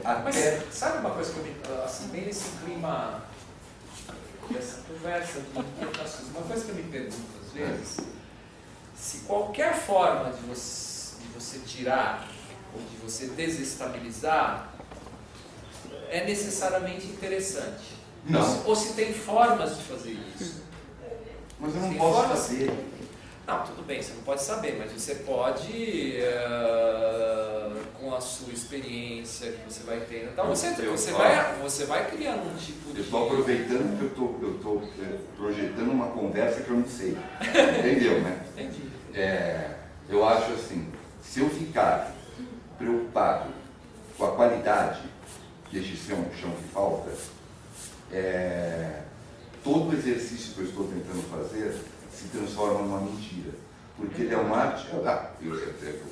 até... Mas sabe uma coisa que eu me... Assim, bem nesse clima dessa conversa de inquietações, uma coisa que eu me pergunto às vezes, se qualquer forma de você tirar ou de você desestabilizar é necessariamente interessante. Não. Ou se tem formas de fazer isso. Mas eu não posso fazer. Não, tudo bem, você não pode saber, mas você pode, com a sua experiência que você vai tendo, então você vai criando um tipo de... Eu estou aproveitando que eu estou projetando uma conversa que eu não sei. Entendeu, né? Entendi. Eu acho assim, se eu ficar preocupado com a qualidade deste chão que falta, todo o exercício que eu estou tentando fazer se transforma numa mentira. Porque ele é uma arte... eu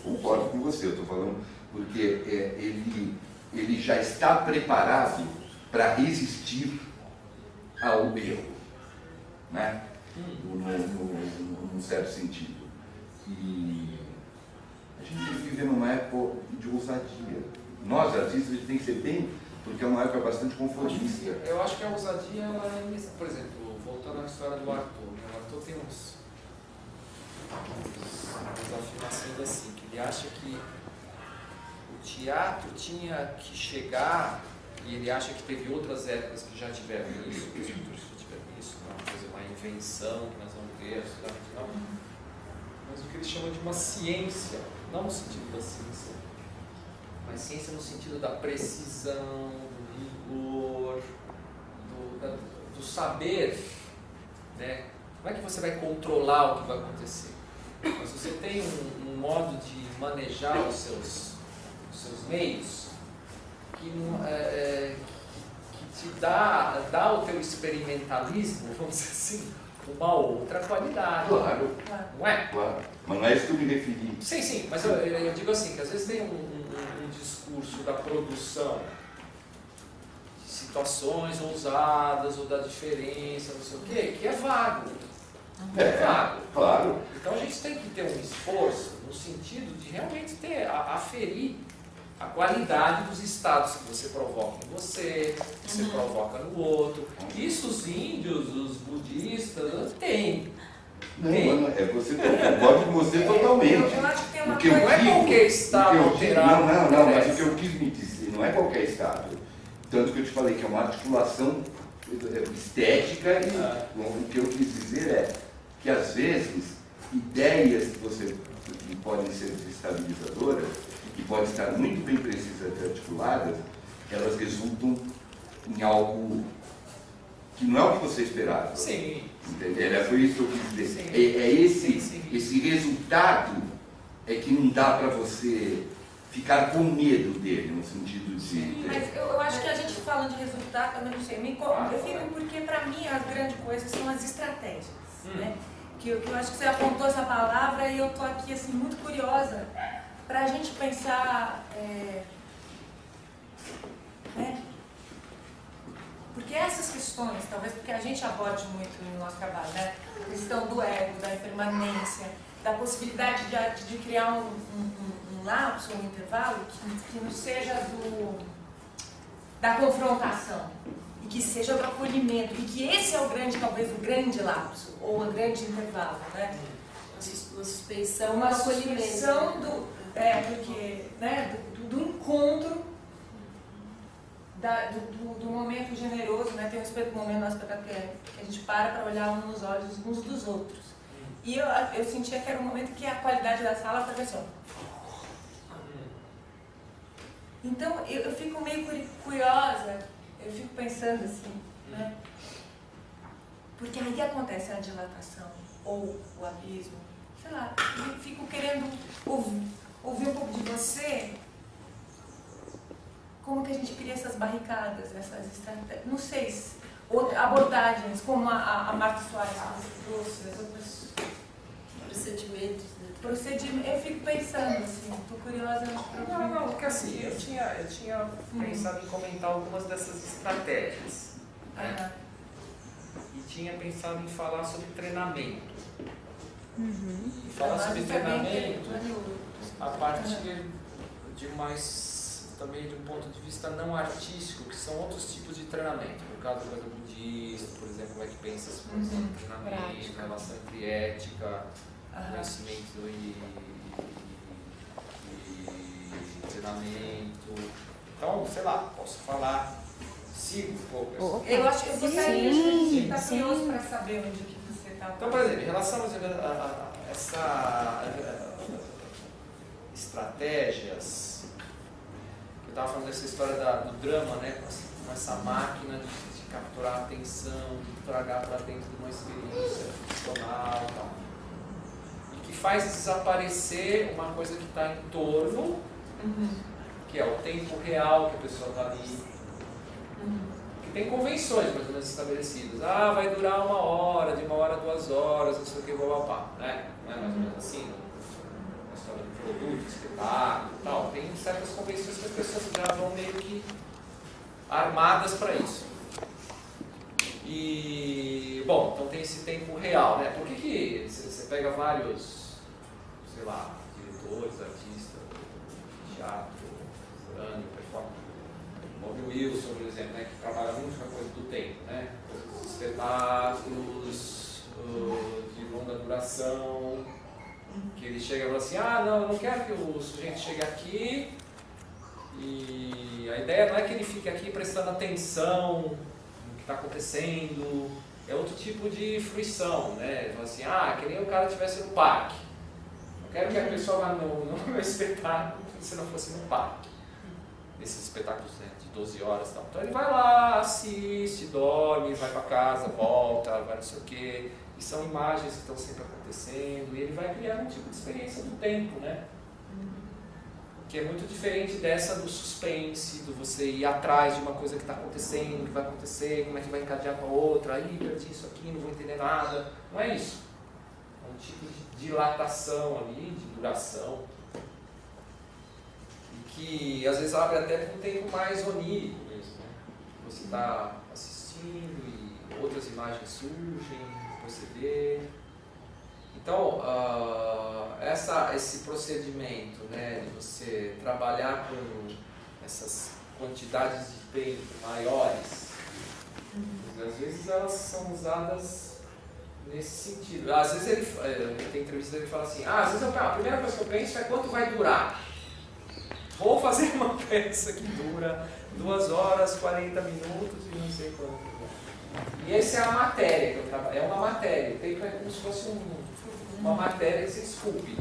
concordo com você, eu estou falando porque ele já está preparado para resistir ao erro, né? Num certo sentido. E a gente vive numa época de ousadia. Nós, artistas, a gente tem que ser bem, porque é uma época bastante conformista. Eu acho que a ousadia, ela é... Por exemplo, voltando à história do Arthur, né? O Arthur tem umas afirmações assim, que ele acha que o teatro tinha que chegar, e ele acha que teve outras épocas que já tiveram isso, que já tiveram isso, uma coisa, uma invenção que nós vamos ver, não, mas o que ele chama de uma ciência, não no sentido da ciência, mas ciência no sentido da precisão, do rigor, do saber, né? Não é que você vai controlar o que vai acontecer, mas você tem um modo de manejar os seus meios que te dá o teu experimentalismo, vamos dizer assim, uma outra qualidade. Claro. Não é? Claro. Mas não é isso que eu me referi. Sim, mas eu digo assim, que às vezes tem um discurso da produção de situações ousadas ou da diferença, não sei o quê, que é vago. Vago. Claro. Então a gente tem que ter um esforço no sentido de realmente aferir a qualidade dos estados que você provoca em você, que você provoca no outro. Isso os índios, os budistas, têm. Não, você concordo com você totalmente. Eu acho que tem uma coisa, não é qualquer estado alterado. Não, mas o que eu quis me dizer, não é qualquer estado. Tanto que eu te falei que é uma articulação estética e o que eu quis dizer é que às vezes ideias que podem ser desestabilizadoras e podem estar muito bem precisas e articuladas, elas resultam em algo que não é o que você esperava. Sim. Entendeu? Foi isso que eu quis dizer. Esse resultado é que não dá para você ficar com medo dele, no sentido de... Sim, mas eu acho que a gente falando de resultado, também não sei, eu fico porque para mim as grandes coisas são as estratégias, né? Que eu acho que você apontou essa palavra e eu tô aqui assim muito curiosa para a gente pensar, né? Porque essas questões, talvez porque a gente aborde muito no nosso trabalho, né? A questão do ego, da impermanência, da possibilidade de criar um lapso, um intervalo que não seja da confrontação e que seja do acolhimento, e que esse é o grande, talvez o grande lapso ou o grande intervalo, né? Uma suspensão, uma suspensão do encontro do momento generoso, né? Tem um momento no espetáculo que a gente para olhar um nos olhos uns dos outros. E eu sentia que era um momento que a qualidade da sala estava assim, ó. Então eu fico meio curiosa, eu fico pensando assim, né? Porque aí acontece a dilatação ou o abismo, sei lá, eu fico querendo ouvir um pouco de você. Como que a gente cria essas barricadas, essas estratégias, não sei, abordagens, como a Marta Soares trouxe, as outras procedimentos. Eu fico pensando assim, estou curiosa. Não, porque assim, eu tinha pensado em comentar algumas dessas estratégias, né? E tinha pensado em falar sobre treinamento. E falar sobre treinamento a partir de mais também de um ponto de vista não artístico, que são outros tipos de treinamento. No caso do Yoga budista, por exemplo, como é que pensa esse treinamento, relação entre ética, conhecimento e treinamento. Então, sei lá, posso falar, sigo um pouco. Eu acho que eu gostaria de estar curioso para saber onde que você está. Então, por exemplo, em relação a essa estratégias, eu estava falando dessa história do drama, né, com essa máquina de capturar a atenção, de tragar para dentro de uma experiência funcional e tal. E que faz desaparecer uma coisa que está em torno, que é o tempo real que a pessoa está ali. Que tem convenções mais ou menos estabelecidas. Ah, vai durar 1 hora, de 1 hora a 2 horas, não sei o que, blá, né? Não é mais ou menos assim? A história do produto, espetáculo e tal. Tem certas convenções que as pessoas já vão meio que armadas para isso. E, bom, então tem esse tempo real, né? Por que você pega vários, sei lá, diretores, artistas, teatro, urânio, performance, Bob Wilson, por exemplo, né, que trabalha muito com a coisa do tempo, né? Os espetáculos de longa duração, que ele chega e fala assim, ah, não, eu não quero que o sujeito chegue aqui, e a ideia não é que ele fique aqui prestando atenção no que está acontecendo, é outro tipo de fruição, né? Ele fala assim, ah, que nem o cara estivesse no parque. Não quero que a pessoa vá no meu espetáculo se não fosse no parque. Esses espetáculos, né, de 12 horas e tal. Então ele vai lá, assiste, dorme, vai para casa, volta, vai não sei o quê. E são imagens que estão sempre acontecendo. E ele vai criar um tipo de experiência do tempo, né? Que é muito diferente dessa do suspense, do você ir atrás de uma coisa que está acontecendo, que vai acontecer, como é que vai encadear com a outra. Aí perdi isso aqui, não vou entender nada. Não é isso. É um tipo de dilatação ali, de duração. Que às vezes abre até para um tempo mais onírico mesmo, né? Você está assistindo e outras imagens surgem, depois você vê. Então, esse procedimento, né, de você trabalhar com essas quantidades de tempo maiores, às vezes elas são usadas nesse sentido. Às vezes ele tem entrevista ele fala assim, às vezes a primeira coisa que eu penso é quanto vai durar. Vou fazer uma peça que dura 2 horas, 40 minutos e não sei quanto. E essa é a matéria que eu trabalho. É uma matéria. O tempo é como se fosse uma matéria que se esculpe.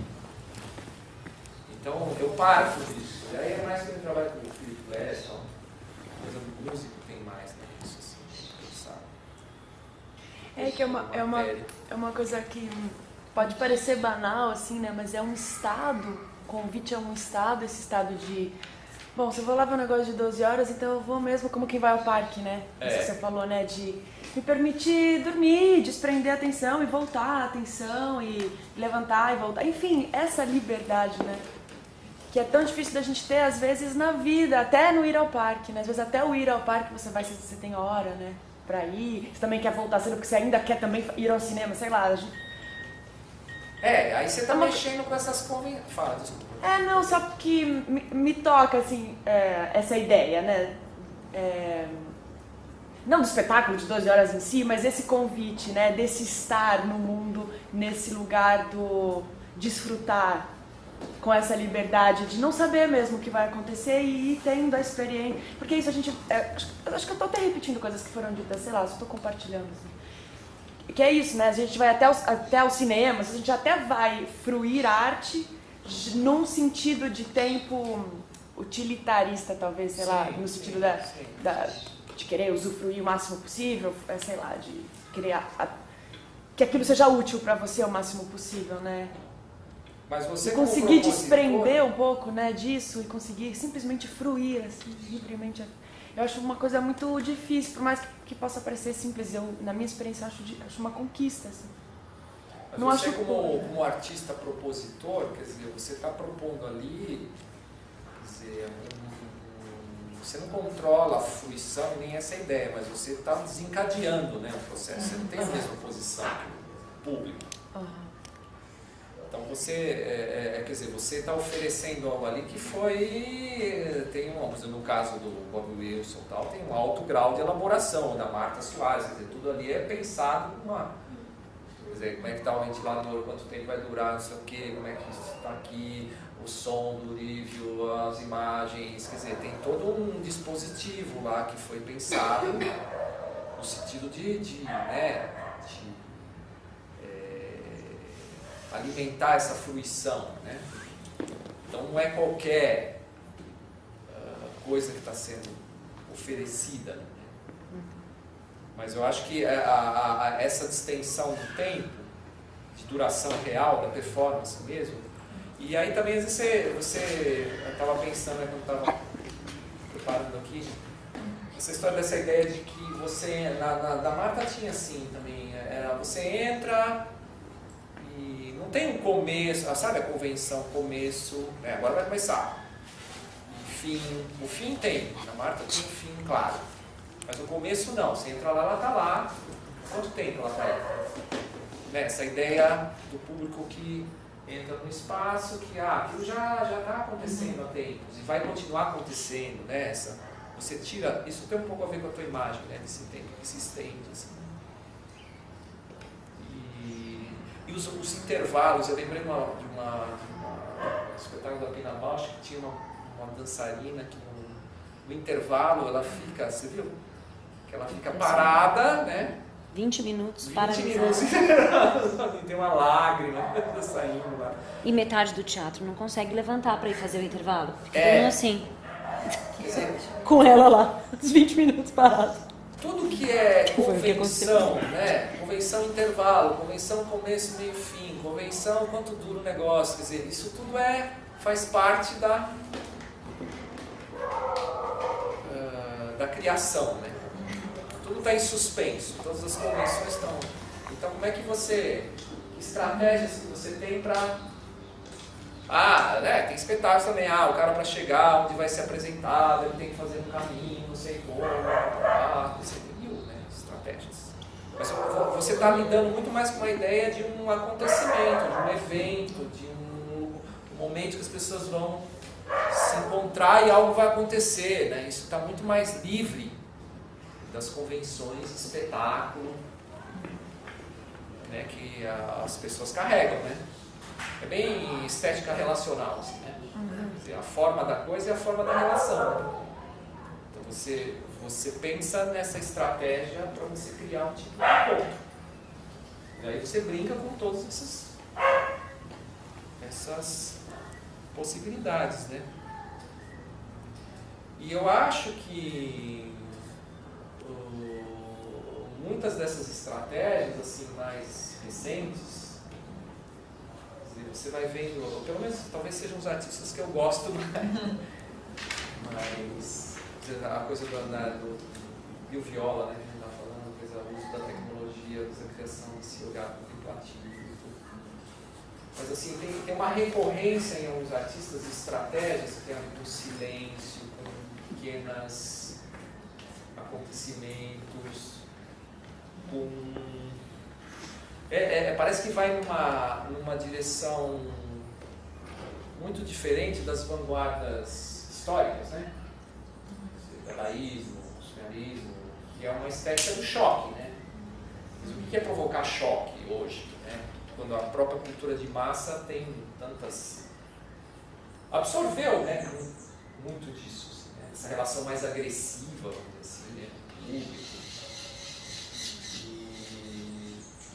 Então eu parto disso. E aí é mais que eu trabalho com o Philip Glass, coisa do músico tem mais, né? Isso assim, sabe? É que é uma coisa que pode parecer banal, assim, né? Mas é um estado. O convite é um estado, esse estado de... Bom, se eu vou lá ver um negócio de 12 horas, então eu vou mesmo como quem vai ao parque, né? Isso que você falou, né? De me permitir dormir, desprender a atenção e voltar a atenção e levantar e voltar. Enfim, essa liberdade, né? Que é tão difícil da gente ter, às vezes, na vida, até no ir ao parque, né? Às vezes até o ir ao parque você vai, você tem hora, né? Pra ir. Você também quer voltar cedo porque você ainda quer também ir ao cinema, sei lá. Aí você está mexendo com essas convenções. Fala, desculpa. Não, só que me toca, assim, essa ideia, né? Não do espetáculo de 12 horas em si, mas esse convite, né? Desse estar no mundo, nesse lugar do desfrutar com essa liberdade de não saber mesmo o que vai acontecer e ir tendo a experiência. Porque isso a gente... acho que eu estou até repetindo coisas que foram ditas, sei lá, só estou compartilhando, assim. Que é isso, né? A gente vai até o cinema, a gente até vai fruir arte num sentido de tempo utilitarista, talvez, sei lá, no sentido de querer usufruir o máximo possível, sei lá, de querer que aquilo seja útil para você o máximo possível, né? Mas você e conseguir desprender um pouco, né, disso e conseguir simplesmente fruir, assim, livremente. Eu acho uma coisa muito difícil, por mais que possa parecer simples. Eu, na minha experiência, acho uma conquista. Assim. Mas não você, como artista propositor, quer dizer, você está propondo ali, quer dizer, você não controla a fruição nem essa ideia, mas você está desencadeando, né, o processo. Você não tem a mesma posição que o público. Então Então você, quer dizer, você está oferecendo algo ali que tem por exemplo, no caso do Bob Wilson e tal, tem um alto grau de elaboração, da Marta Soares, quer dizer, tudo ali é pensado quer dizer, como é que está o ventilador, quanto tempo vai durar, não sei o que, como é que isso está aqui, o som do Lívio, as imagens, quer dizer, tem todo um dispositivo lá que foi pensado no sentido de alimentar essa fruição, né? Então não é qualquer coisa que está sendo oferecida, né? Mas eu acho que essa distensão do tempo, de duração real, da performance mesmo, e aí também às vezes eu estava pensando, né, quando estava preparando aqui, essa história dessa ideia de que você, da Marta tinha assim também, você entra e não tem um começo, sabe a convenção, começo, agora vai começar, fim, o fim tem, na Marta tem um fim claro, mas o começo não, você entra lá, ela está lá, quanto tempo ela está aí? Essa ideia do público que entra no espaço, que aquilo já está acontecendo há tempos, e vai continuar acontecendo, né? Você tira, isso tem um pouco a ver com a tua imagem, né? Desse tempo que se estende, assim. E os intervalos, eu lembrei de um espetáculo da Pina Bausch, que tinha uma dançarina que no intervalo ela fica, você viu? Que ela fica parada, né? 20 minutos 20 minutos, tem uma lágrima saindo lá. E metade do teatro não consegue levantar para ir fazer o intervalo. Fica todo mundo assim. Com ela lá, os 20 minutos parado. Tudo que é convenção, né? Convenção intervalo, convenção começo, meio, fim, convenção quanto dura o negócio, quer dizer, isso tudo faz parte da criação, né? Tudo está em suspenso, todas as convenções estão. Então, como é que que estratégias que você tem para. Tem espetáculos também. O cara para chegar onde vai ser apresentado, ele tem que fazer um caminho, não sei como. Você tem mil, né, estratégias. Mas você está lidando muito mais com a ideia de um acontecimento, de um evento, de um momento que as pessoas vão se encontrar e algo vai acontecer, né? Isso está muito mais livre das convenções de espetáculo, né, que as pessoas carregam, né? É bem estética relacional, assim, né? Quer dizer, a forma da coisa é a forma da relação. Então você pensa nessa estratégia para você criar um tipo de ponto. E aí você brinca com todas essas possibilidades, né? E eu acho que muitas dessas estratégias assim mais recentes, você vai vendo, ou pelo menos talvez sejam os artistas que eu gosto mais, mas a coisa do Bill Viola, né, que a gente está falando, coisa, o uso da tecnologia, a criação desse olhar contemplativo e tudo. Mas assim, tem uma recorrência em alguns artistas de estratégias que tem a ver com silêncio, com pequenos acontecimentos, parece que vai numa direção muito diferente das vanguardas históricas, né? O dadaísmo, o surrealismo, que é uma estética do choque, né? Mas o que é provocar choque hoje, né? Quando a própria cultura de massa tem tantas... absorveu, né? Muito disso, assim, né? Essa relação mais agressiva, vamos dizer assim, né? Público.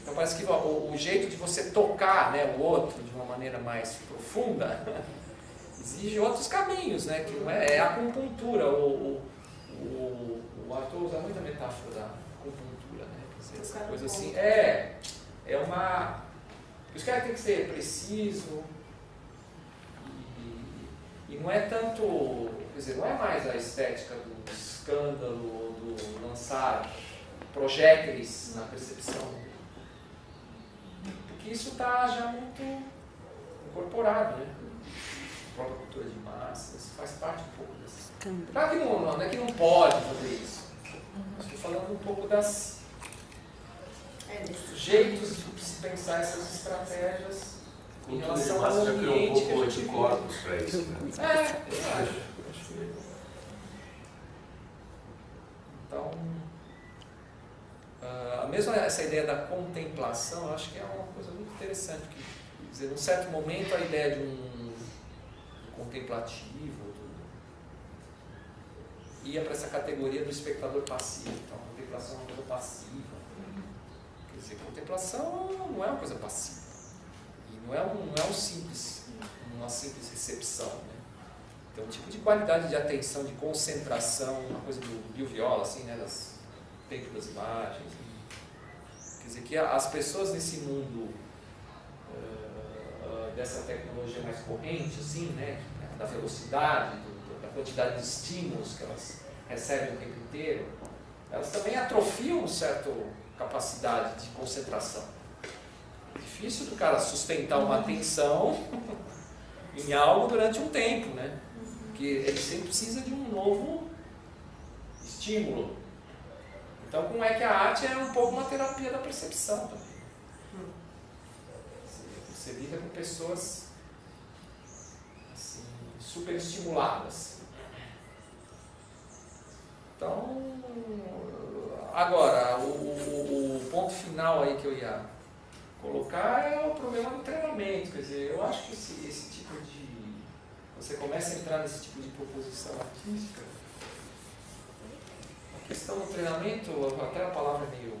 Então parece que o jeito de você tocar, né, o outro de uma maneira mais profunda exige outros caminhos, né, que não é a acupuntura. O Arthur usa muita metáfora da acupuntura, né, quer dizer, essa coisa assim, uma... Por isso que ela tem que ser preciso e não é tanto, quer dizer, não é mais a estética do escândalo, do lançar projéteis na percepção. Porque isso está já muito incorporado, né? A própria cultura de massa, isso faz parte um pouco dessa. Claro que não é que não pode fazer isso. Estou falando um pouco dos jeitos de se pensar essas estratégias em Cultura de relação massa ao já criou um ambiente que pouco a gente vive. anticorpos para isso, né? Eu acho. Então, mesmo essa ideia da contemplação, eu acho que é uma coisa muito interessante. Porque, quer dizer, num certo momento, a ideia de um contemplativo ia para essa categoria do espectador passivo. Então, a contemplação é uma coisa passiva. Quer dizer, contemplação não é uma coisa passiva. E não é uma simples recepção. Né? Então, um tipo de qualidade de atenção, de concentração, uma coisa do Bill Viola, assim, né, das tempo das imagens. Quer dizer, que as pessoas nesse mundo dessa tecnologia mais corrente, assim, né, da velocidade, da quantidade de estímulos que elas recebem o tempo inteiro, elas também atrofiam uma certa capacidade de concentração. É difícil do cara sustentar uma atenção em algo durante um tempo, né? Porque ele sempre precisa de um novo estímulo. Então, como é que a arte é um pouco uma terapia da percepção também. Você lida com pessoas assim, super estimuladas. Então, agora, o ponto final aí que eu ia colocar é o problema do treinamento. Quer dizer, eu acho que esse tipo de... Você começa a entrar nesse tipo de proposição artística. A questão do treinamento, até a palavra é meio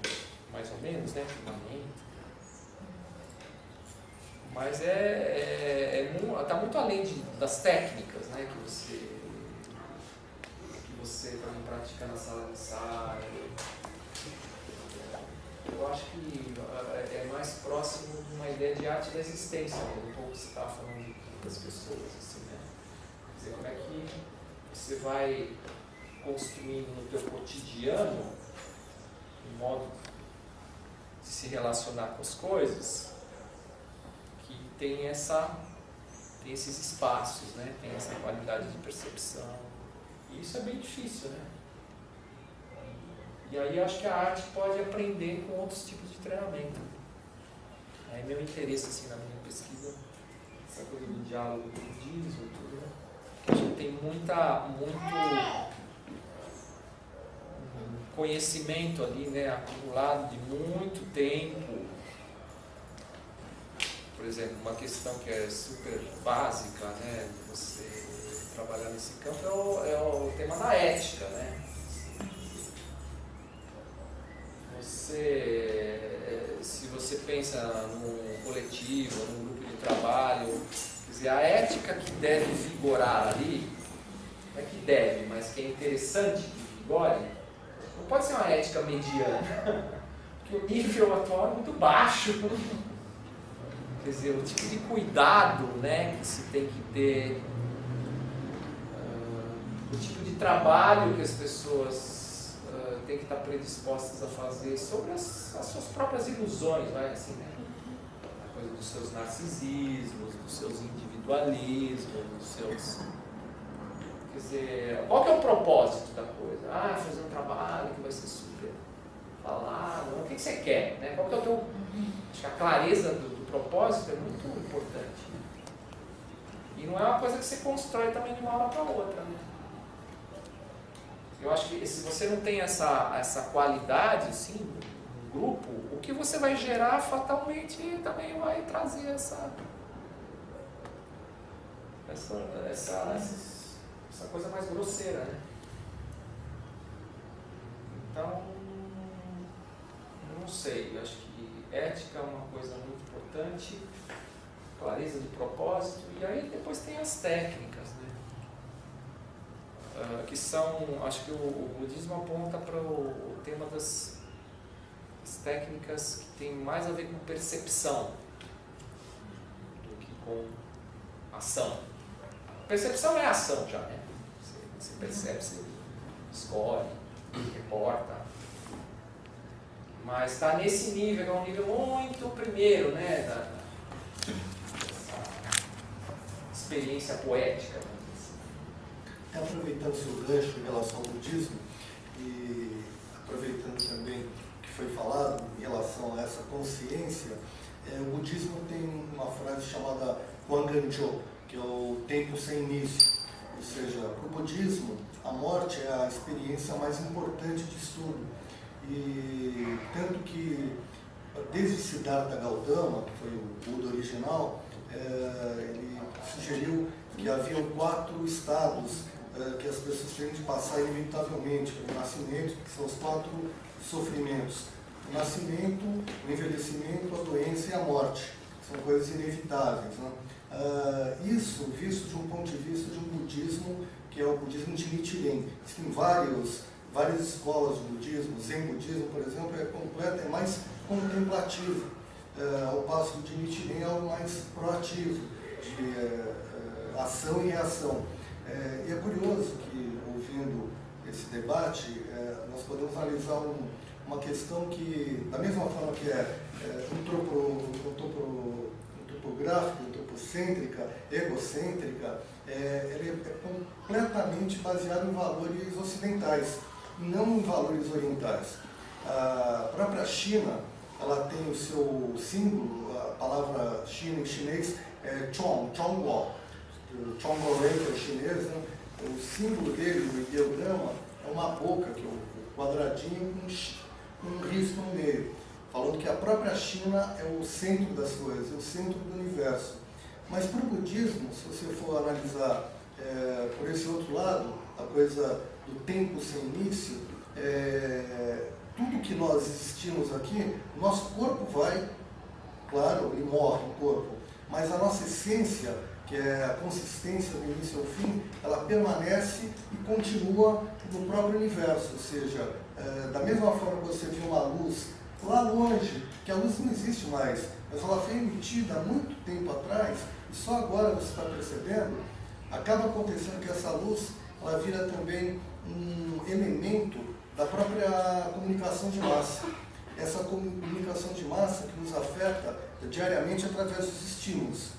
mais ou menos, né? Treinamento. Mas está muito além das técnicas, né? Que você também pratica na sala de ensaio. Eu acho que é mais próximo de uma ideia de arte da existência, um pouco que você estava falando das pessoas, assim, né? Quer dizer, como é que você vai construindo no teu cotidiano um modo de se relacionar com as coisas que tem esses espaços, né? Tem essa qualidade de percepção. E isso é bem difícil, né? E aí acho que a arte pode aprender com outros tipos de treinamento. Aí meu interesse assim, na minha pesquisa, essa coisa do diálogo do budismo, tudo, né? Que a gente tem muito conhecimento ali, né, acumulado de muito tempo. Por exemplo, uma questão que é super básica, né, de você trabalhar nesse campo é o tema da ética, né? Se você pensa num coletivo, num grupo de trabalho, quer dizer, a ética que deve vigorar ali, não é que deve, mas que é interessante que vigore, não pode ser uma ética mediana, porque o nível atual é muito baixo. Quer dizer, o tipo de cuidado, né, que se tem que ter, o tipo de trabalho que as pessoas têm que estar predispostas a fazer sobre as suas próprias ilusões, vai assim, né? A coisa dos seus narcisismos, dos seus individualismos, dos seus... Quer dizer, qual que é o propósito da coisa? Fazer um trabalho que vai ser super falado. O que você quer, né? Qual que é o teu... Acho que a clareza do propósito é muito importante. Né? E não é uma coisa que você constrói também de uma hora para outra, né? Eu acho que se você não tem essa qualidade assim, no grupo, o que você vai gerar fatalmente também vai trazer essa coisa mais grosseira, né? Então, não sei, eu acho que ética é uma coisa muito importante, clareza de propósito, e aí depois tem as técnicas, né? Que são, acho que o budismo aponta para o tema das técnicas que tem mais a ver com percepção do que com ação. Percepção é ação já, né? Você percebe, você escolhe, reporta. Mas está nesse nível, que é um nível muito primeiro, né? Da experiência poética. Aproveitando seu gancho em relação ao budismo e aproveitando também o que foi falado em relação a essa consciência, O budismo tem uma frase chamada Wanganjo, que é o tempo sem início. Ou seja, para o budismo, a morte é a experiência mais importante de estudo. E tanto que, desde Siddhartha Gautama, que foi o Buda original, ele sugeriu que haviam 4 estados que as pessoas têm de passar inevitavelmente pelo nascimento, que são os 4 sofrimentos. O nascimento, o envelhecimento, a doença e a morte. São coisas inevitáveis, né? Isso visto de um ponto de vista de um budismo, que é o budismo de Nichiren. Existem várias escolas de budismo. O Zen budismo, por exemplo, é mais contemplativo, ao passo que o de Nichiren é algo mais proativo, de ação e reação. E é curioso que, ouvindo esse debate, nós podemos analisar uma questão que, da mesma forma que é antropográfica, antropocêntrica, egocêntrica, ela é completamente baseada em valores ocidentais, não em valores orientais. A própria China, ela tem o seu símbolo, a palavra China em chinês é Chongguo. O Chongguo Rei, que é o chinês, né? O símbolo dele, o ideograma, é uma boca, que é o quadradinho com um risco no meio, falando que a própria China é o centro das coisas, é o centro do universo. Mas para o budismo, se você for analisar por esse outro lado, a coisa do tempo sem início, tudo que nós existimos aqui, o nosso corpo vai, claro, ele morre, o corpo, mas a nossa essência, que é a consistência do início ao fim, ela permanece e continua no próprio universo. Ou seja, da mesma forma que você viu uma luz lá longe, que a luz não existe mais, mas ela foi emitida há muito tempo atrás, e só agora você está percebendo, acaba acontecendo que essa luz, ela vira também um elemento da própria comunicação de massa. Essa comunicação de massa que nos afeta diariamente através dos estímulos.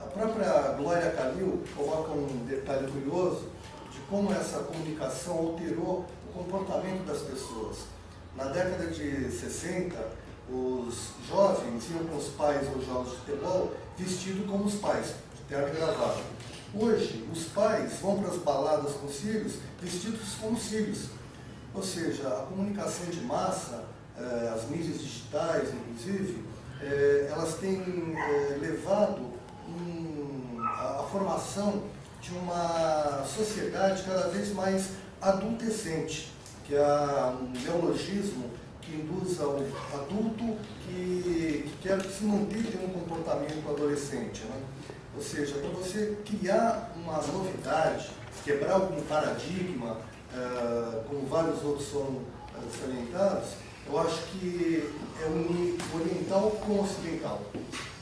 A própria Glória Calil coloca um detalhe curioso de como essa comunicação alterou o comportamento das pessoas. Na década de 60, os jovens iam com os pais aos jogos de futebol vestidos como os pais, de terno e gravata. Hoje, os pais vão para as baladas com os filhos vestidos como os filhos. Ou seja, a comunicação de massa, as mídias digitais, inclusive, elas têm levado a formação de uma sociedade cada vez mais adultescente, que é um neologismo que induz ao adulto que quer se manter em um comportamento adolescente, né? Ou seja, para você criar uma novidade, quebrar algum paradigma, como vários outros foram salientados, eu acho que é unir o oriental com o ocidental.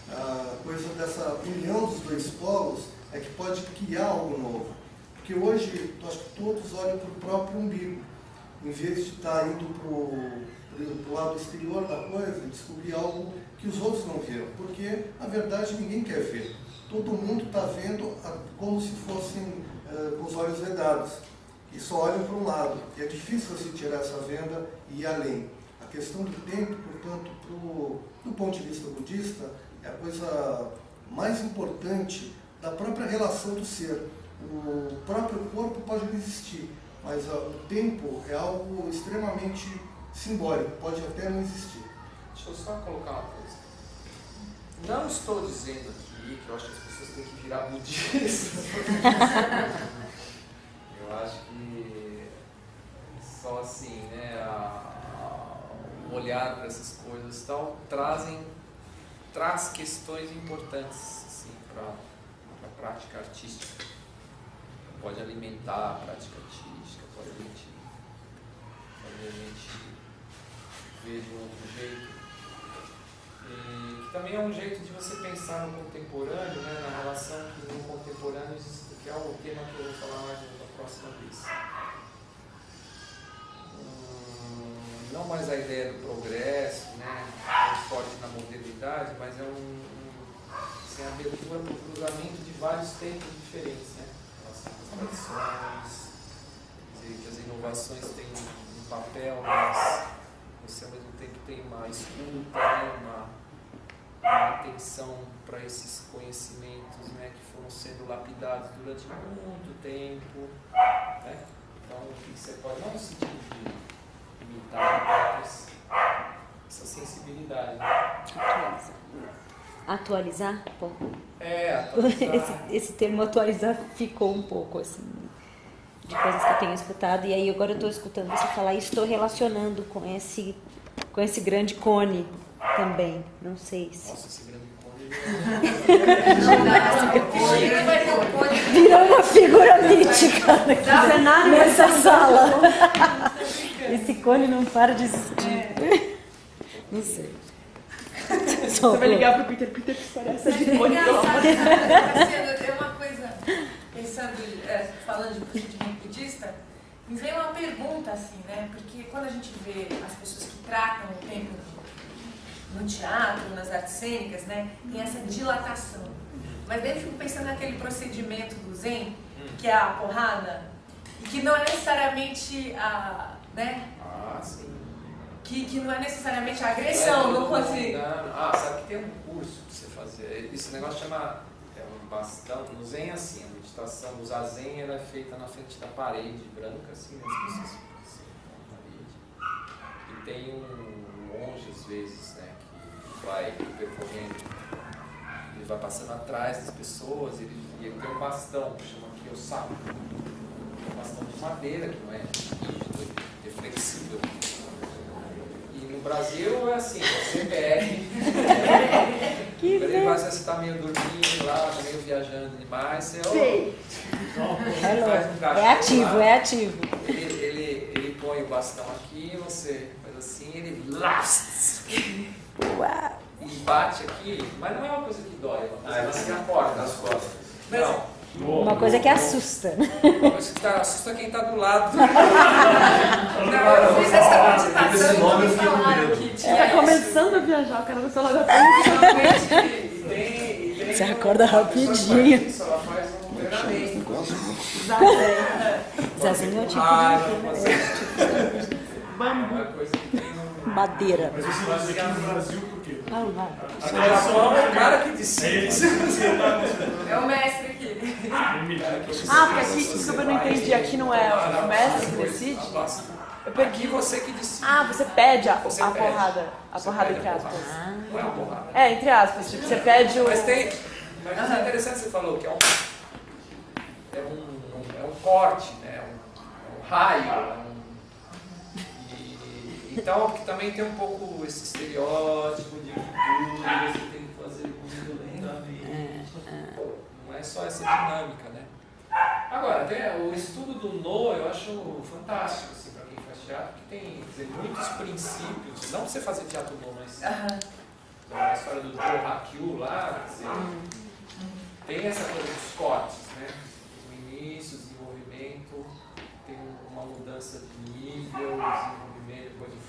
A coisa dessa união dos dois polos é que pode criar algo novo. Porque hoje, eu acho que todos olham para o próprio umbigo, em vez de estar indo para o lado exterior da coisa e descobrir algo que os outros não viram. Porque, na verdade, ninguém quer ver. Todo mundo está vendo como se fossem com os olhos vedados. E só olham para um lado. E é difícil você tirar essa venda e ir além. A questão do tempo, portanto, do ponto de vista budista, é a coisa mais importante da própria relação do ser. O próprio corpo pode não existir, mas o tempo é algo extremamente simbólico, pode até não existir. Deixa eu só colocar uma coisa. Não estou dizendo aqui que eu acho que as pessoas têm que virar budistas. Eu acho que só assim, né, o olhar para essas coisas e tal traz questões importantes assim, para a prática artística. Pode alimentar a prática artística, pode a gente ver de um outro jeito. E que também é um jeito de você pensar no contemporâneo, né, na relação que no contemporâneo existe, que é o tema que eu vou falar mais da próxima vez. Não mais a ideia do progresso, né, muito forte na modernidade, mas é assim, a abertura para o cruzamento de vários tempos diferentes, né? As tradições, dizer que as inovações têm um papel, mas você ao mesmo tempo tem uma escuta, né, uma atenção para esses conhecimentos, né, que foram sendo lapidados durante muito tempo, né? Então, o que você pode, não no sentido de imitar, mas essa sensibilidade. Né? Atualizar? Pô. Atualizar. Esse termo atualizar ficou um pouco assim, de coisas que eu tenho escutado, e aí agora eu estou escutando você falar e estou relacionando com esse grande cone também, não sei se... Nossa, esse grande cone... Virou uma figura mítica nessa sala. Esse cone não para de existir. Não sei. Você vai ligar pro Peter, Peter, que história é essa de cone? Tem uma coisa, pensando, falando de procedimento budista, me veio uma pergunta assim, né? Porque quando a gente vê as pessoas que tratam o tempo no teatro, nas artes cênicas, né? Tem essa dilatação. Mas daí eu fico pensando naquele procedimento do Zen, que é a porrada, e que não é necessariamente a, né? Ah, sim. Que não é necessariamente a agressão, não consigo. Sabe que tem um curso pra você fazer. Esse negócio chama um bastão. No Zen é assim, a meditação do Zazen ela é feita na frente da parede branca, assim, as pessoas ficam na parede. E tem um monge, às vezes, né, que vai percorrendo, ele vai passando atrás das pessoas, e ele tem um bastão, que chama aqui o sapo. Um bastão de madeira, que não é rígido, é flexível. No Brasil é assim, você pede, ele vai, você está meio dormindo lá, meio viajando demais, você faz um cachorro é ativo, lá, é ativo. Ele põe o bastão aqui, você faz assim, ele last e bate aqui, mas não é uma coisa que dói, é uma coisa que acorda nas costas. Não. Uma coisa que assusta. Uma coisa que assusta quem está do lado. Não, eu fiz essa meditação e me falaram que tinha Tá começando a viajar, o cara no celular da frente. Você acorda rapidinho. Ela faz um treinamento. Zazen é o tipo de Uma coisa que tem madeira. Mas você faz aqui no Brasil por quê? Ah, vai. a relação é o cara que decide. É o mestre aqui. Ah, porque aqui, desculpa, eu não entendi. Aqui não é o mestre que decide? Eu Aqui perdi. você que decide. Ah, você pede a Você pede. porrada. A Você porrada pede entre a aspas. porrada. Não é uma porrada. É, entre aspas. Tipo, você pede o... Mas é interessante você falou que é um corte, né? É um raio. Então, que também tem um pouco esse estereótipo de que tudo você tem que fazer muito lentamente. Não é só essa dinâmica, né? Agora, o estudo do No eu acho fantástico, assim, para quem faz teatro, que tem, quer dizer, muitos princípios, não para você fazer teatro No, mas a história do Joe Hakyu lá, quer dizer, tem essa coisa dos cortes, né? O início, o desenvolvimento, tem uma mudança de nível, desenvolvimento, depois do fim.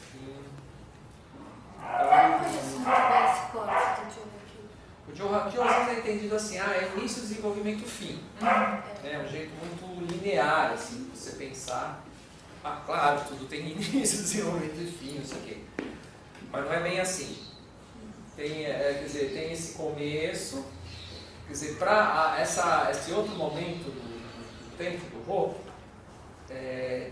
O Joe Hakyu às vezes é entendido assim, é início, desenvolvimento, fim. É um jeito muito linear, assim, de você pensar. Claro, tudo tem início, desenvolvimento e fim, não sei o quê. Mas não é bem assim. Tem, quer dizer, tem esse começo, quer dizer, para esse outro momento do tempo do Rô,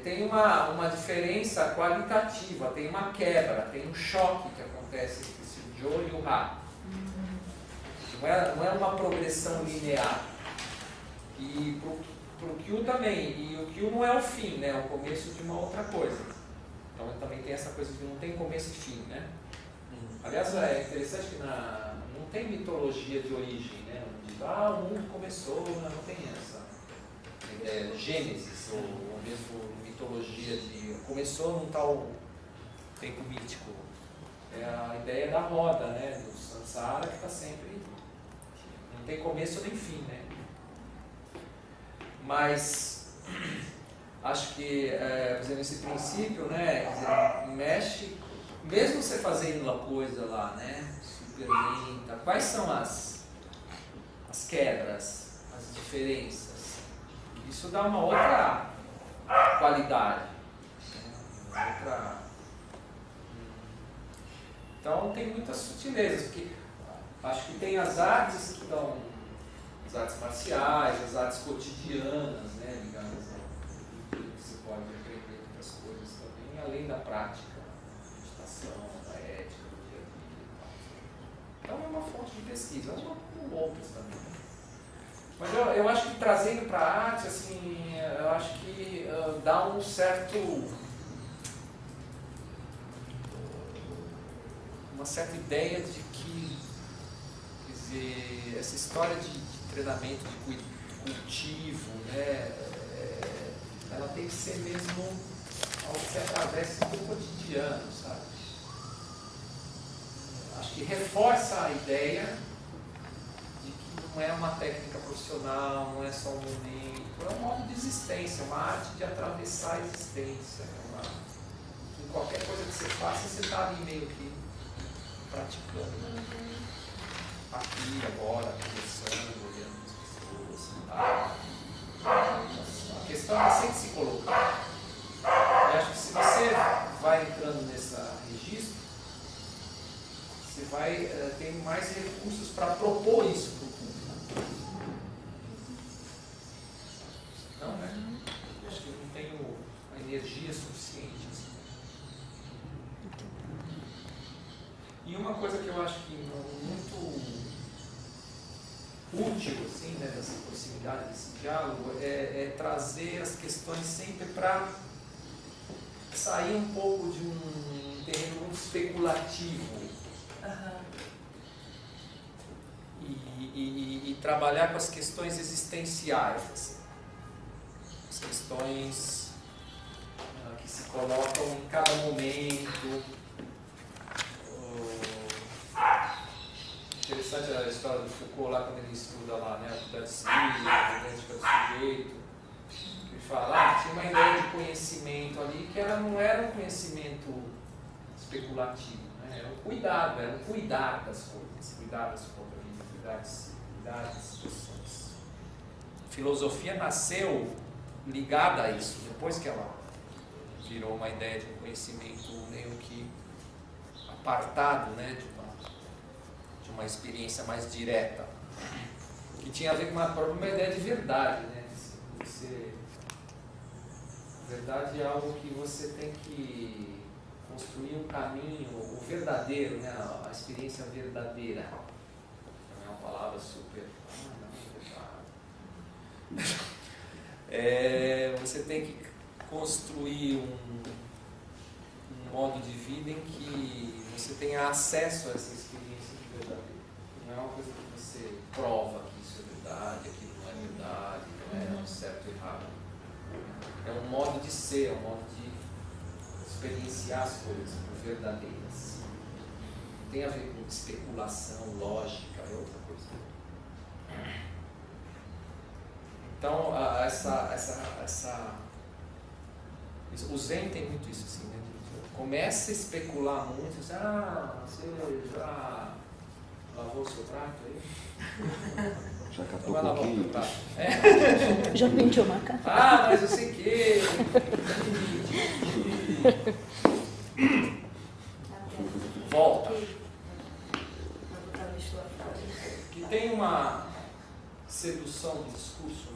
tem uma diferença qualitativa, tem uma quebra, tem um choque que acontece entre esse Jo e o Ra. Não é uma progressão linear. E para o Kyu também. E o Kyu não é o fim, né? É o começo de uma outra coisa. Então também tem essa coisa de não tem começo e fim, né? Aliás, é interessante que não tem mitologia de origem, né? Não diz, o mundo começou, não tem essa. Gênesis, ou mesmo mitologia de começou num tal tempo mítico. É a ideia da roda, né? Do samsara que está sempre, não tem começo nem fim, né? Mas acho que, por exemplo, esse princípio, né? Quer dizer, mexe, mesmo você fazendo uma coisa lá, né? Super lenta, quais são as quebras, as diferenças? Isso dá uma outra qualidade. Então tem muitas sutilezas, porque Acho que tem as artes que estão, as artes marciais, as artes cotidianas, né, ligadas ao que você pode aprender outras coisas também, além da prática, da meditação, da ética, do dia a dia e tal. Então é uma fonte de pesquisa, como outras também. Mas eu acho que trazendo para a arte, assim, eu acho que dá um certo... uma certa ideia de que, quer dizer, essa história de treinamento, de cultivo, né, ela tem que ser mesmo algo que atravesse do cotidiano, sabe? Acho que reforça a ideia de que não é uma técnica profissional, não é só um momento, é um modo de existência, uma arte de atravessar a existência. Em qualquer coisa que você faça, você está ali meio que praticando, aqui, agora, conversando, olhando as pessoas, a questão é sempre se colocar. Eu acho que se você vai entrando nesse registro, você vai ter mais recursos para propor isso para o público. Não, né? Eu acho que eu não tenho a energia suficiente. E uma coisa que eu acho que muito útil, assim, né, dessa proximidade, desse diálogo, é trazer as questões sempre para sair um pouco de um terreno muito especulativo. E trabalhar com as questões existenciais, assim. As questões que se colocam em cada momento. Interessante a história do Foucault lá, quando ele estuda lá, né, a atividade civil, a genética do sujeito. Ele fala, tinha uma ideia de conhecimento ali que não era um conhecimento especulativo, né, era um cuidado das coisas, cuidar das coisas, cuidar das situações. A filosofia nasceu ligada a isso, depois que ela virou uma ideia de um conhecimento meio que apartado, né, de uma experiência mais direta, que tinha a ver com uma ideia de verdade, né? Verdade é algo que você tem que construir um caminho, o verdadeiro, né? A experiência verdadeira. Não é uma palavra super... você tem que construir um modo de vida em que você tenha acesso a essa experiência verdadeira. Não é uma coisa que você prova que isso é verdade, aquilo não é verdade, não é certo ou errado. É um modo de ser, é um modo de experienciar as coisas como verdadeiras. Não tem a ver com especulação, lógica, é outra coisa. Então, o Zen tem muito isso, assim, né? Começa a especular muito, assim, você já lavou o seu prato aí? Já catou um pouquinho? Já penteou uma cara? Mas eu sei que... Volta. Que tem uma sedução do discurso.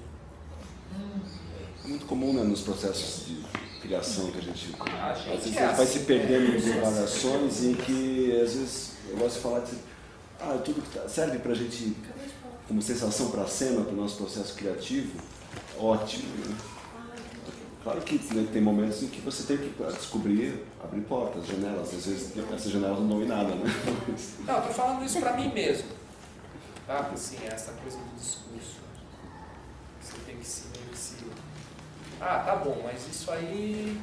É muito comum, né, nos processos de criação que a gente às vezes vai se assim, perdendo em divagações em que às vezes eu gosto de falar de tudo que serve para a gente como sensação para a cena, para o nosso processo criativo, ótimo, né? Claro que, né, tem momentos em que você tem que descobrir, abrir portas, janelas, às vezes essas janelas não dão em nada, né? Não, eu estou falando isso para mim mesmo, tá? Assim, essa coisa do discurso, você tem que se tá bom, mas isso aí,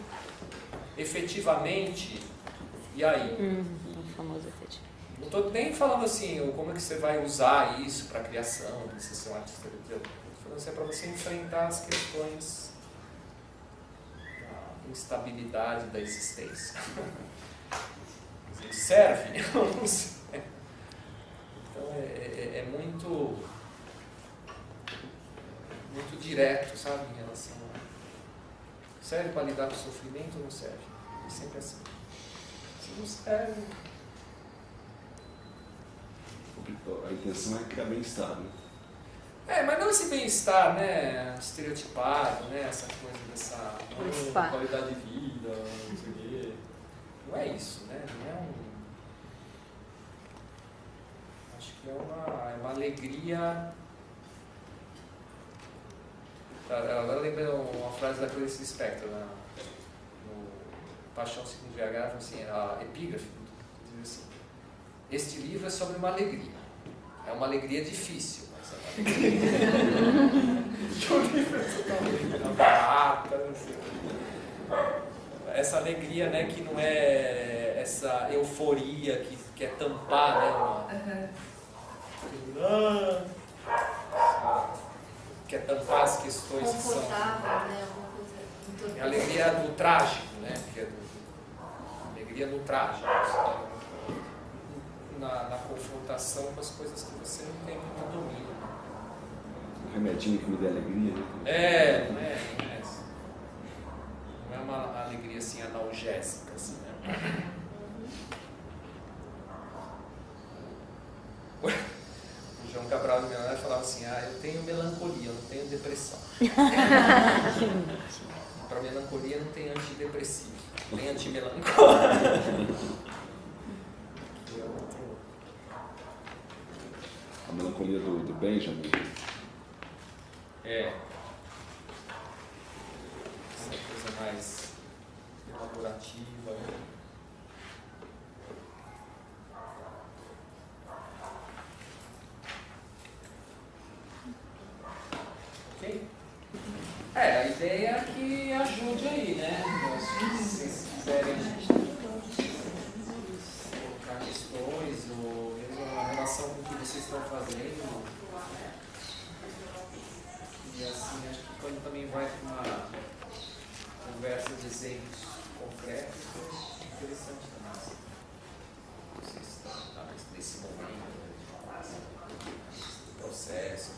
efetivamente, e aí? O famoso efetivo. Não estou nem falando assim, como é que você vai usar isso para a criação, para você ser um artista. Estou falando assim, para você enfrentar as questões da instabilidade da existência. Serve? Não sei. Então é muito direto, sabe, em relação a... Serve para lidar com o sofrimento ou não serve? É sempre assim. Se não serve... a intenção é criar bem-estar, né? Mas não esse bem-estar, né, estereotipado, né, essa coisa dessa qualidade de vida, não sei o quê. Não é isso, né, não é acho que é uma alegria. Agora lembrei uma frase da Clarice Lispector, né, no Paixão Segundo VH, assim, a epígrafe, diz assim: este livro é sobre uma alegria. É uma alegria difícil. Essa alegria, né, que não é essa euforia que quer tampar, né, quer tampar as questões que são, né, é a alegria do trágico, né, que é alegria do trágico, na confrontação com as coisas que você não tem muito domínio. Remedinho que me dê alegria, né? Não é uma alegria assim analgésica, assim, né? O João Cabral do Milionário falava assim: eu tenho melancolia, eu não tenho depressão. Para melancolia não tem antidepressivo, tem antimelancólico. A melancolia do Benjamin. Essa coisa mais elaborativa, né? Ok? A ideia é que ajude aí, né? Se vocês quiserem colocar questões ou mesmo a relação com o que vocês estão fazendo. E assim, acho que quando também vai para uma conversa de exemplos concretos, é interessante também. Vocês estão nesse momento do processo.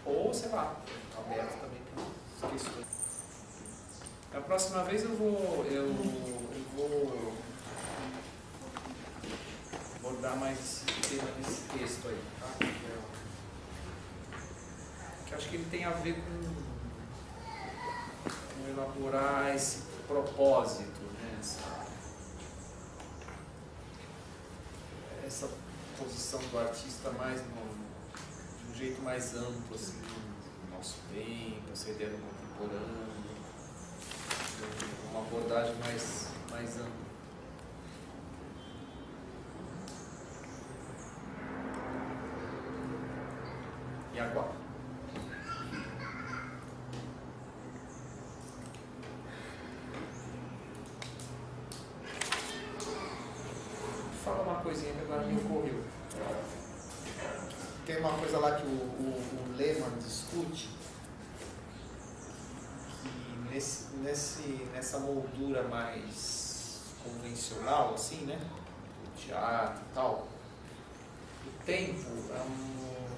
Ou, sei lá, aberto também para as questões. A próxima vez eu vou abordar mais esse tema desse texto aí, tá? Que eu acho que ele tem a ver com elaborar esse propósito, né? Essa posição do artista mais de um jeito mais amplo, assim, do nosso tempo, essa ideia do contemporâneo, uma abordagem mais ampla. E agora? Fala uma coisinha que agora me ocorreu. Tem uma coisa lá que o Lehmann discute, que nessa moldura mais convencional, assim, né? Do teatro e tal, o tempo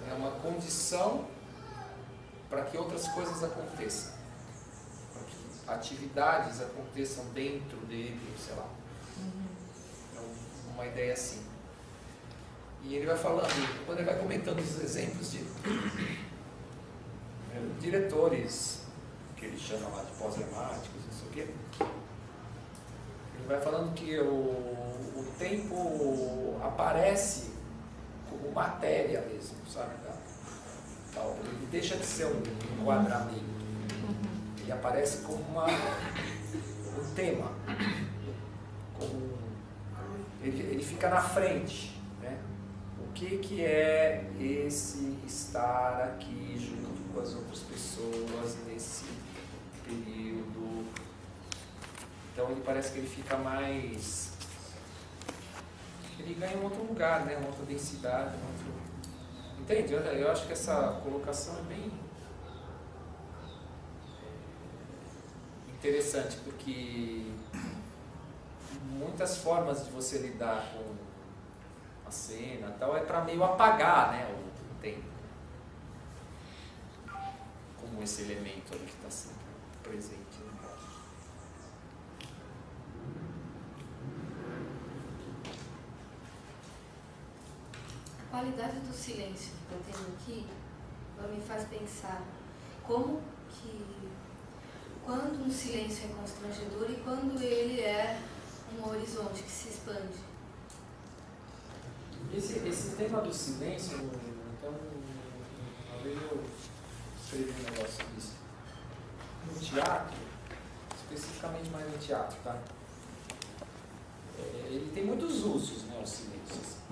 é uma condição para que outras coisas aconteçam, para que atividades aconteçam dentro dele, sei lá. Uma ideia assim. E ele vai falando, quando ele vai comentando os exemplos de diretores, que ele chama lá de pós-dramáticos, não sei o quê, ele vai falando que o tempo aparece como matéria mesmo, sabe? Ele deixa de ser um enquadramento, ele aparece como um tema, ele fica na frente, né? O que é esse estar aqui junto com as outras pessoas nesse período? Então ele parece que ele fica mais, ele ganha um outro lugar, né? Uma outra densidade, entende? Eu acho que essa colocação é bem interessante, porque muitas formas de você lidar com a cena e tal é para meio apagar, né, o tempo, como esse elemento ali que está sempre presente. Qual qualidade do silêncio que está tendo aqui me faz pensar como que, quando um silêncio é constrangedor e quando ele é um horizonte que se expande. Esse tema do silêncio, então, uma vez eu escrevi um negócio sobre isso. No teatro, especificamente mais no teatro, tá? Ele tem muitos usos, né, os silêncios.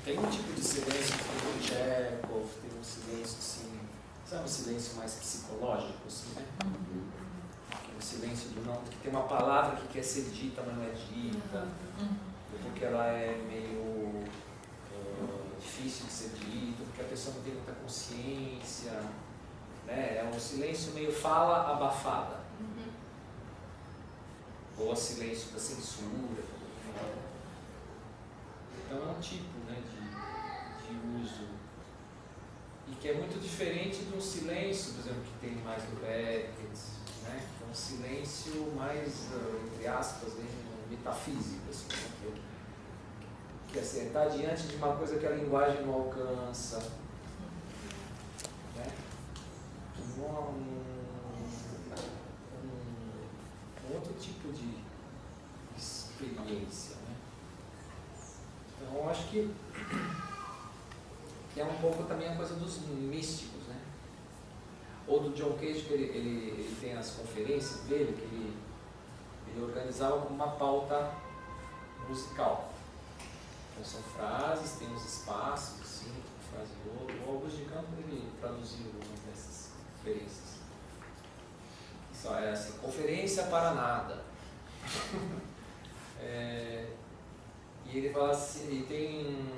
Tem um tipo de silêncio que tem o Chekhov, tem um silêncio assim, sabe, um silêncio mais psicológico, assim, né? Um silêncio do não, que tem uma palavra que quer ser dita, mas não é dita, porque ela é meio difícil de ser dita, porque a pessoa não tem muita consciência, né? É um silêncio meio fala abafada. Ou silêncio da censura. Então é um tipo, né, de uso. E que é muito diferente de um silêncio, por exemplo, que tem mais no Beckett, né? Que é um silêncio mais, entre aspas, metafísico, assim, que assim, está diante de uma coisa que a linguagem não alcança. Né? Um outro tipo de experiência, né? Então eu acho que é um pouco também a coisa dos místicos, né? Ou do John Cage, que ele tem as conferências dele, que ele organizava como uma pauta musical. Então são frases, tem uns espaços, assim, uma frase e outra. O Augusto de Campos, ele traduziu uma dessas conferências. Só é assim, conferência para nada. E ele fala assim, e tem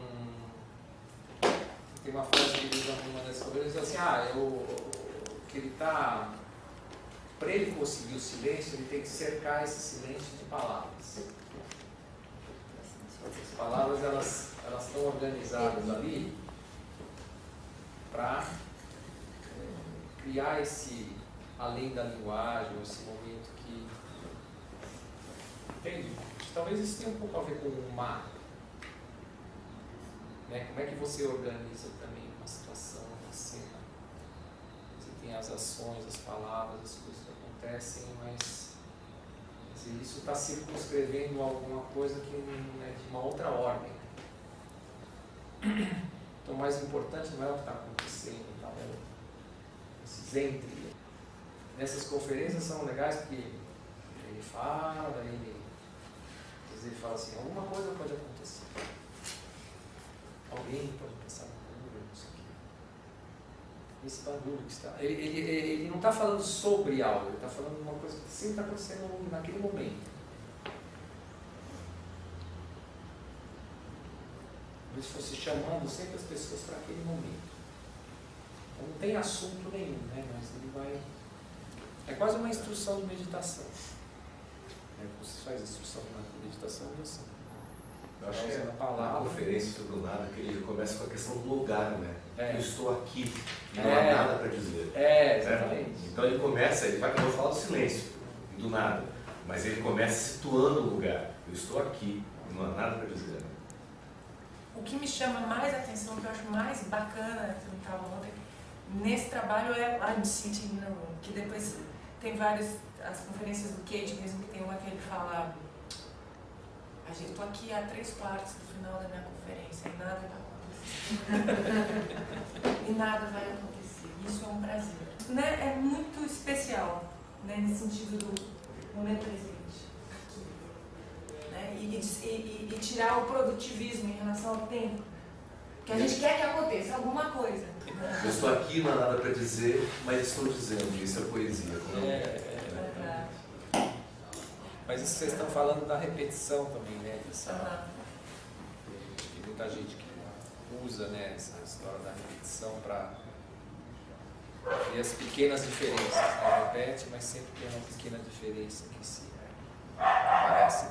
uma frase que ele usa numa dessas conferências, assim, que ele está, para ele conseguir o silêncio, ele tem que cercar esse silêncio de palavras. As palavras, elas estão organizadas ali para criar esse além da linguagem, esse momento que... Entende? Talvez isso tenha um pouco a ver com o mar. Né? Como é que você organiza também uma situação, uma cena? Você tem as ações, as palavras, as coisas que acontecem, mas isso está circunscrevendo alguma coisa que é de uma outra ordem. Então, o mais importante não é o que está acontecendo, tá? Esses entre. Nessas conferências são legais porque ele fala, às vezes ele fala assim, alguma coisa pode acontecer. Alguém pode pensar no número, não sei o quê. Esse barulho que está... Ele não está falando sobre algo, ele está falando de uma coisa que sempre está acontecendo naquele momento. Como se fosse chamando sempre as pessoas para aquele momento. Então, não tem assunto nenhum, né? Mas ele vai... É quase uma instrução de meditação. Você faz a instrução de meditação e assim. Eu acho que é a conferência sobre o nada, que ele começa com a questão do lugar, né? Eu estou aqui e não há nada para dizer. Exatamente. Então ele começa, ele vai falar do silêncio, do nada, mas ele começa situando o lugar. Eu estou aqui e não há nada para dizer. Né? O que me chama mais atenção, o que eu acho mais bacana, que eu estava ontem, nesse trabalho é I'm Sitting in a Room, que depois tem várias, as conferências do Cage mesmo, que tem uma que ele fala, eu estou aqui a 3/4 do final da minha conferência e nada vai acontecer. E nada vai acontecer. Isso é um prazer. Né? É muito especial, né? Nesse sentido do momento presente. Aqui. Né? E tirar o produtivismo em relação ao tempo. Porque a gente quer que aconteça alguma coisa. Eu estou aqui, não há nada para dizer, mas estou dizendo, isso é poesia. Mas isso vocês estão falando da repetição também, né? Tem muita gente que usa, né, essa história da repetição para ver as pequenas diferenças. Né? Repete, mas sempre tem uma pequena diferença que se aparece.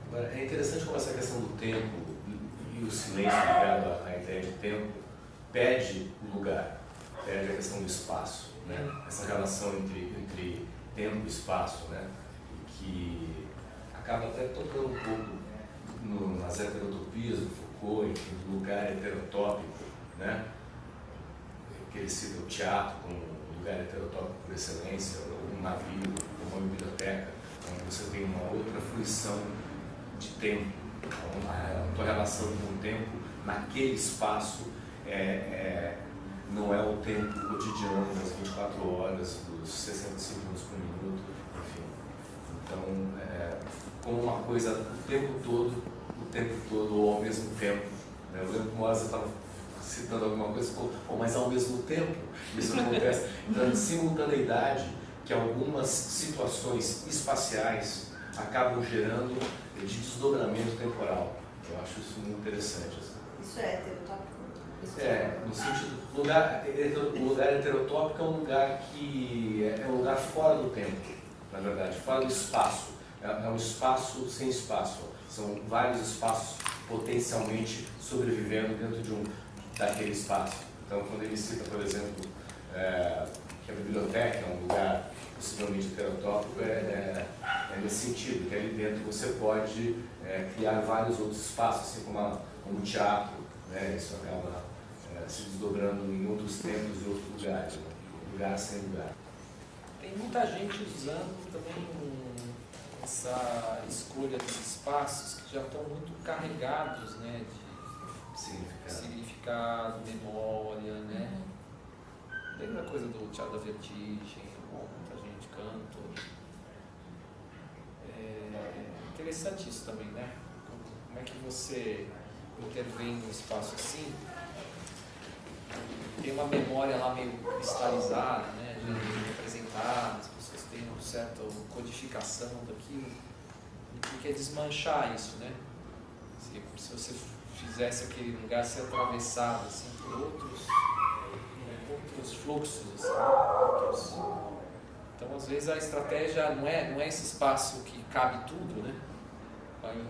Agora, é interessante como essa questão do tempo e o silêncio ligado à ideia de tempo pede o lugar, pede a questão do espaço, né? Essa relação entre tempo e espaço, né? Que acaba até tocando um pouco nas heterotopias do Foucault, enfim, do lugar heterotópico, né? Que ele cita o teatro como um lugar heterotópico por excelência, ou um navio, ou uma biblioteca, onde você tem uma outra fruição de tempo. Então, a tua relação com o tempo naquele espaço não é o tempo cotidiano das 24 horas, dos 65 minutos por minuto, enfim. Então, como uma coisa o tempo todo, ou ao mesmo tempo. Né? Eu lembro que uma hora você estava citando alguma coisa e falou, mas ao mesmo tempo isso acontece. Então, a simultaneidade que algumas situações espaciais acabam gerando de desdobramento temporal. Eu acho isso muito interessante. Assim. Isso é heterotópico? No sentido, o lugar heterotópico é um lugar que é um lugar fora do tempo, na verdade, fora do espaço. É um espaço sem espaço. São vários espaços potencialmente sobrevivendo dentro daquele espaço. Então, quando ele cita, por exemplo, que a biblioteca é um lugar possivelmente heterotópico, é nesse sentido, que ali dentro você pode criar vários outros espaços, assim como o teatro, né? Isso acaba se desdobrando em outros tempos e outros lugares, né? Lugar sem lugar. Tem muita gente usando também essa escolha dos espaços que já estão muito carregados, né, de significado, memória, né? Lembra a coisa do Teatro da Vertigem, muita gente canta. É interessante isso também, né? Como é que você intervém num espaço assim? Tem uma memória lá meio cristalizada, né? De representar, as pessoas têm uma certa codificação daquilo, e tu quer desmanchar isso, né? Se você fizesse aquele lugar ser atravessado assim, por outros fluxos, assim, Então, às vezes, a estratégia não é esse espaço que cabe tudo, né?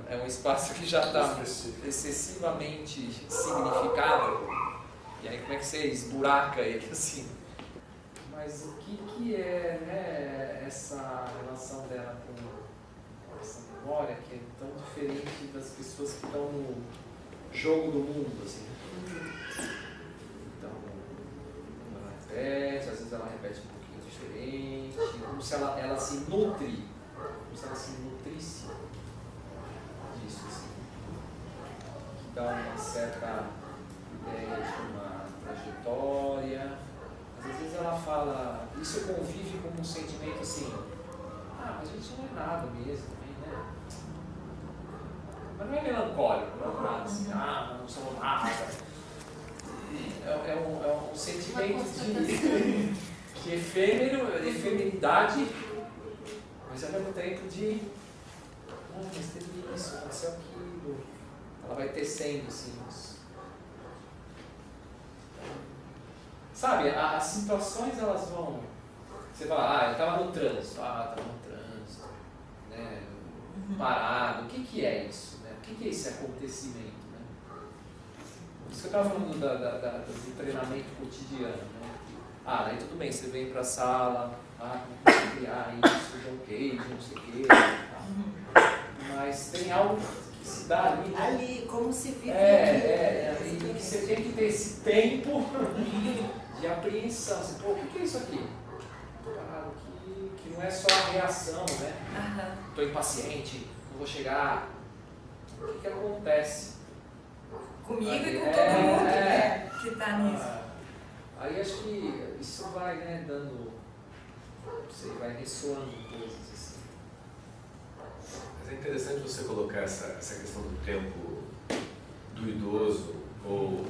É um espaço que já está excessivamente significado. E aí, como é que você esburaca ele assim? Mas o que é, né, essa relação dela com essa memória que é tão diferente das pessoas que estão no jogo do mundo, assim? Então, ela repete, às vezes ela repete um pouquinho diferente, como se ela se nutre, como se ela se nutrisse disso, assim. Que dá uma certa ideia de uma trajetória. Às vezes ela fala, isso convive com um sentimento assim, mas a gente não é nada mesmo também, né? Mas não é melancólico, não é nada assim, não somos nada. É um sentimento de efemeridade, mas ao mesmo tempo de, mas teve isso, aconteceu aquilo. Ela vai tecendo assim, sabe, as situações elas vão. Você fala, eu estava no trânsito, né? Parado, o que é isso? Né? O que é esse acontecimento? Né? Isso que eu estava falando do treinamento cotidiano. Né? Daí tudo bem, você vem para a sala, como criar isso, ok, não sei o quê. Mas tem algo que se dá ali. Né? Ali, como se vive e você tem que ter esse tempo de apreensão. Assim, o que é isso aqui? Que não é só a reação, né? Estou impaciente, não vou chegar. O que acontece? Comigo e com todo mundo que está nisso. Aí acho que isso vai, né, dando. Você vai ressoando coisas assim. Mas é interessante você colocar essa questão do tempo do idoso, ou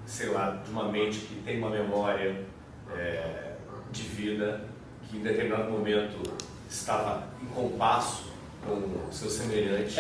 sei lá, de uma mente que tem uma memória de vida, que em determinado momento estava em compasso com o seu semelhante.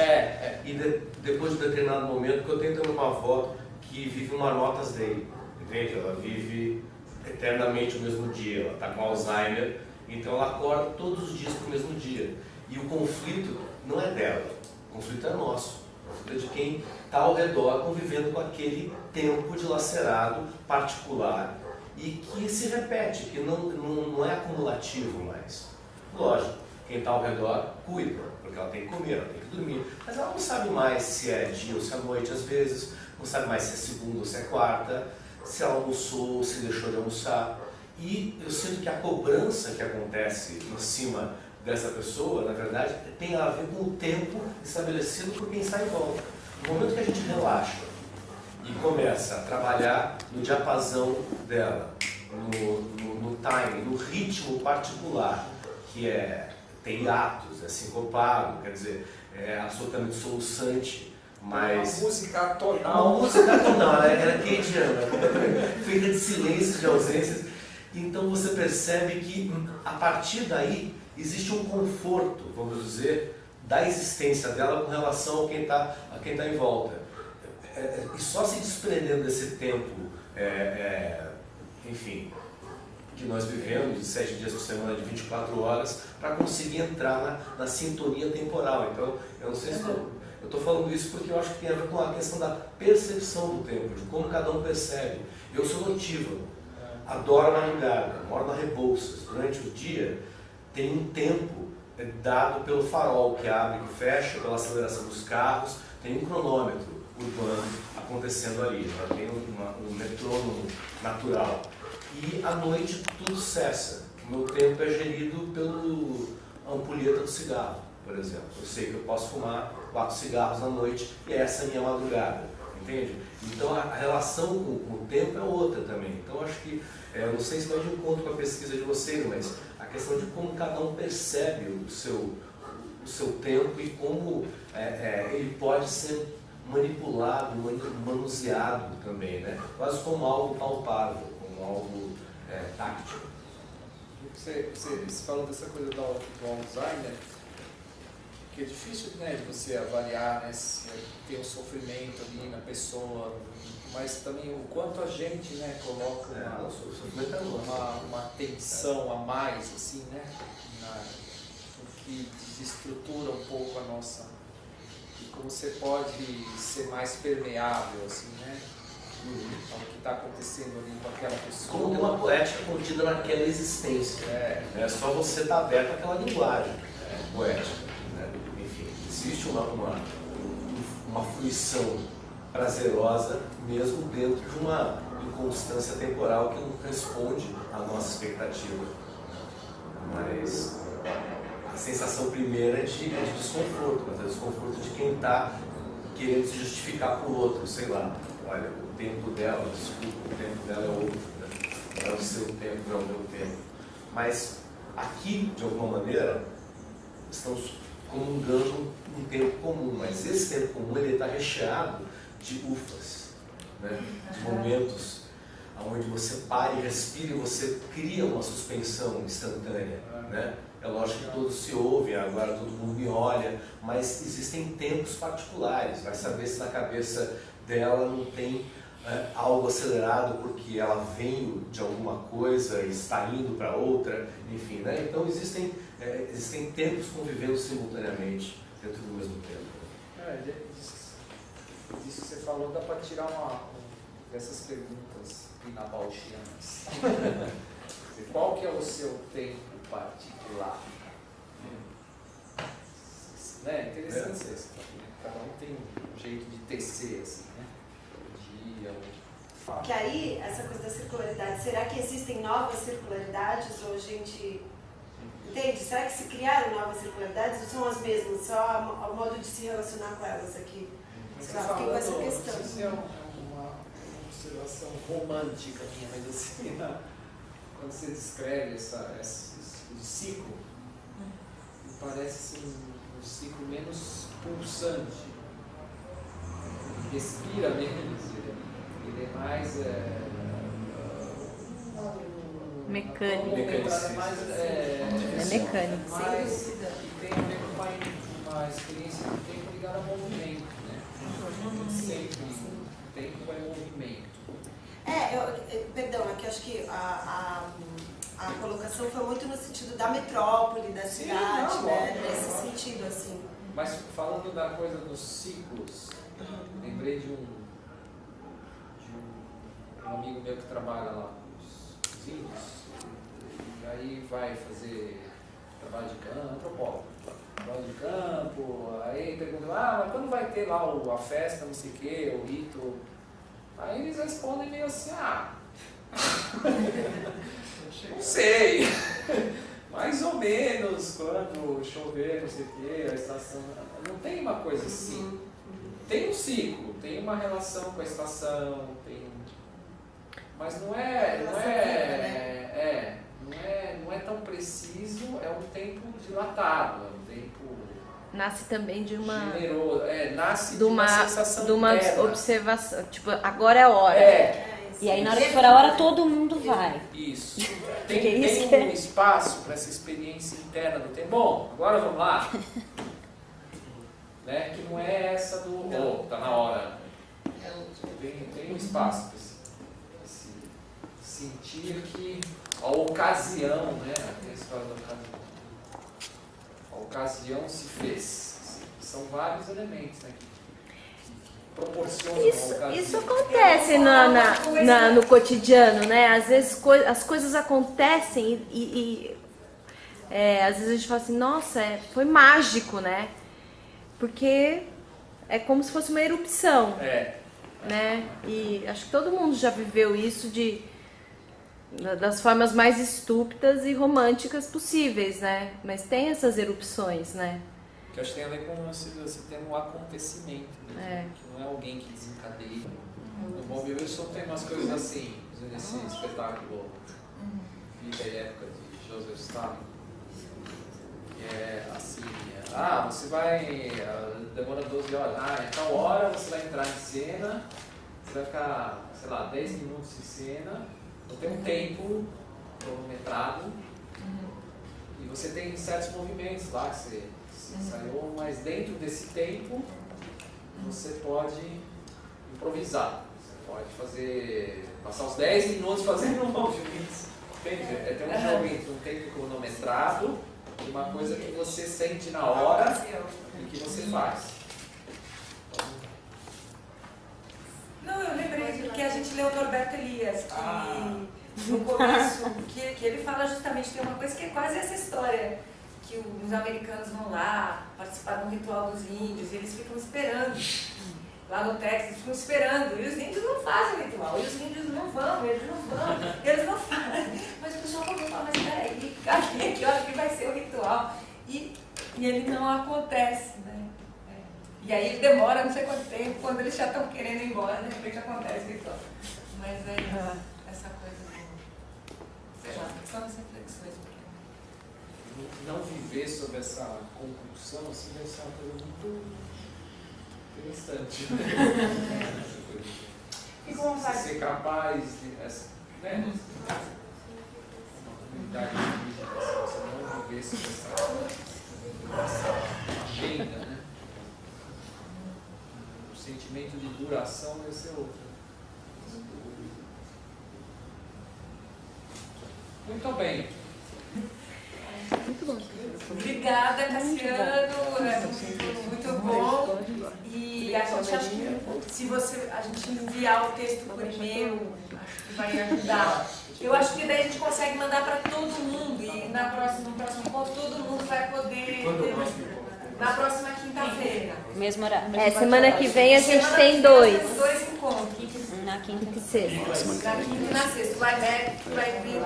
E depois de determinado momento, que eu tenho também uma avó que vive uma notas dele, entende? Ela vive eternamente o mesmo dia, ela está com Alzheimer, então ela acorda todos os dias para o mesmo dia. E o conflito não é dela, o conflito é nosso. O conflito é de quem está ao redor convivendo com aquele tempo dilacerado, particular, e que se repete, que não é acumulativo mais. Lógico, quem está ao redor cuida, porque ela tem que comer, ela tem que dormir. Mas ela não sabe mais se é dia ou se é noite, às vezes, não sabe mais se é segunda ou se é quarta, se ela almoçou ou se deixou de almoçar. E eu sinto que a cobrança que acontece em cima dessa pessoa, na verdade, tem a ver com o tempo estabelecido por quem está em volta. No momento que a gente relaxa e começa a trabalhar no diapasão dela, no time, no ritmo particular, que tem hiatos, é sincopado, quer dizer, é absolutamente soluçante, mas... Uma música atonal. Uma música atonal, ela era keyediana, feita de silêncios, de ausências. Então você percebe que, a partir daí, existe um conforto, vamos dizer, da existência dela com relação a quem tá em volta. E só se desprendendo desse tempo, enfim, que nós vivemos, de 7 dias por semana, de 24 horas, para conseguir entrar na sintonia temporal. Então, eu não sei se eu estou falando isso porque eu acho que tem a ver com a questão da percepção do tempo, de como cada um percebe. Eu sou notívago, adoro a madrugada, moro na Rebouças. Durante o dia, tem um tempo dado pelo farol que abre e que fecha, pela aceleração dos carros, tem um cronômetro urbano acontecendo ali, né? Tem um metrônomo natural. E à noite tudo cessa. O meu tempo é gerido pela ampulheta do cigarro, por exemplo. Eu sei que eu posso fumar 4 cigarros na noite e essa é a minha madrugada, entende? Então a relação com o tempo é outra também. Então acho que, eu não sei se vai de encontro com a pesquisa de vocês, mas a questão de como cada um percebe o seu tempo e como ele pode ser manipulado, manuseado também, né? Quase como algo palpável, como algo táctil. Você falou dessa coisa do Alzheimer, que é difícil, né, de você avaliar, né, se tem um sofrimento ali na pessoa, mas também o quanto a gente, né, coloca uma tensão a mais, assim, né, o que desestrutura um pouco a nossa, e como você pode ser mais permeável, assim, né, ao que está acontecendo ali com aquela pessoa. Como tem uma poética contida naquela existência. É só você estar aberto àquela linguagem poética. Né? Enfim, existe uma fruição prazerosa mesmo dentro de uma inconstância temporal que não responde à nossa expectativa. Mas a sensação primeira é de desconforto, mas é desconforto de quem está querendo se justificar para o outro, sei lá. Olha, o tempo dela, desculpa, o tempo dela é outro, né? Não é o seu tempo, não é o meu tempo. Mas aqui, de alguma maneira, estamos comungando um tempo comum, mas esse tempo comum está recheado de ufas, né? De momentos onde você para e respira e você cria uma suspensão instantânea, né? É lógico que todos se ouvem, agora todo mundo me olha, mas existem tempos particulares. Vai saber se na cabeça dela não tem algo acelerado porque ela veio de alguma coisa e está indo para outra, enfim, né? Então existem tempos convivendo simultaneamente dentro do mesmo tempo. Disso que você falou, dá para tirar dessas perguntas inabaltianas. Qual que é o seu tempo particular? Né? Interessante isso. Cada um tem um jeito de tecer, assim, né? Que aí, essa coisa da circularidade, será que existem novas circularidades ou a gente... Entende? Será que se criaram novas circularidades ou são as mesmas? Só o modo de se relacionar com elas aqui? Sei lá, fiquei com essa questão. Não sei se é uma observação romântica minha, mas assim, quando você descreve esse ciclo, me parece assim, um ciclo menos pulsante. Respira menos, ele é mais mecânico. É mecânico. E tem a ver com uma experiência do tempo ligada ao movimento, né? Sempre o tempo é movimento. Perdão, é que eu acho que a colocação foi muito no sentido da metrópole, da cidade, né? Nesse sentido, assim. Mas falando da coisa dos ciclos, lembrei de um amigo meu que trabalha lá com os índios, e aí vai fazer trabalho de campo, antropólogo, trabalho de campo, aí perguntam, mas quando vai ter lá a festa, não sei o que, o rito? Aí eles respondem meio assim, não sei, mais ou menos quando chover, não sei o que, a estação, não tem uma coisa assim. Tem um ciclo, tem uma relação com a estação, mas não é tão preciso, é um tempo dilatado, é um tempo nasce também de uma generoso, nasce de uma sensação de uma interna. Observação, tipo, agora é a hora. E aí na hora que for a hora todo mundo vai. Isso. Tem um espaço para essa experiência interna do tempo. Bom, agora vamos lá. Né? Que não é essa do tá na hora. Tem um espaço para se sentir que a ocasião, né? A história da ocasião. A ocasião se fez. São vários elementos, né? Que proporcionam a ocasião. Isso acontece no cotidiano, né? Às vezes as coisas acontecem e às vezes a gente fala assim, nossa, foi mágico, né? Porque é como se fosse uma erupção, né? E acho que todo mundo já viveu isso das formas mais estúpidas e românticas possíveis, né? Mas tem essas erupções, né? Que acho que tem a ver com esse termo acontecimento, né? Que não é alguém que desencadeia. No Bom Wilson tem umas coisas assim, nesse espetáculo Vida e Época de Joseph Stalin, que é assim, você vai, demora 12 horas, em tal hora você vai entrar em cena, você vai ficar, sei lá, 10 minutos em cena, então tem um tempo cronometrado, e você tem certos movimentos lá que você ensaiou, mas dentro desse tempo você pode improvisar, você pode passar os 10 minutos fazendo movimentos, entende? Tem um jogo entre um tempo cronometrado e uma coisa que você sente na hora e que você faz. Não, eu lembrei porque a gente leu o Norberto Elias, que no começo, que ele fala justamente, tem uma coisa que é quase essa história, que os americanos vão lá participar de um ritual dos índios, e eles ficam esperando, lá no Texas, ficam esperando, e os índios não fazem o ritual, e os índios não vão, eles não fazem, mas o pessoal fala, mas peraí, que hora que vai ser o ritual? E ele não acontece, né? E aí ele demora não sei quanto tempo, quando eles já estão querendo ir embora, de repente acontece o ritual. Mas é essa coisa sei lá, só as reflexões. Não viver sob essa compulsão, assim, deve ser uma coisa muito interessante. E com vontade. Ser capaz de, né? Uma comunidade indígena, se você não viver sob essa agenda, né? O sentimento de duração deve ser outro. Muito bem. Muito bom. Obrigada, Cassiano. Muito bom. E a gente acha que se a gente enviar o texto por e-mail, acho que vai ajudar. Eu acho que daí a gente consegue mandar para todo mundo. E no próximo encontro todo mundo vai poder. Na próxima quinta-feira. Mesmo horário. Semana que vem a gente tem dois encontros. Na quinta e sexta. Na quinta e na sexta. Vai vir.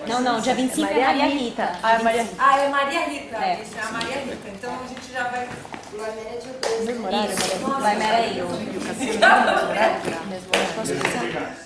Não, dia 25 é Maria Rita. É Maria Rita. Isso é a Maria Rita. Então a gente já vai. Mesmo horário, Maria Rita. Vai, Maria Rita. Mesmo horário. Mesmo horário.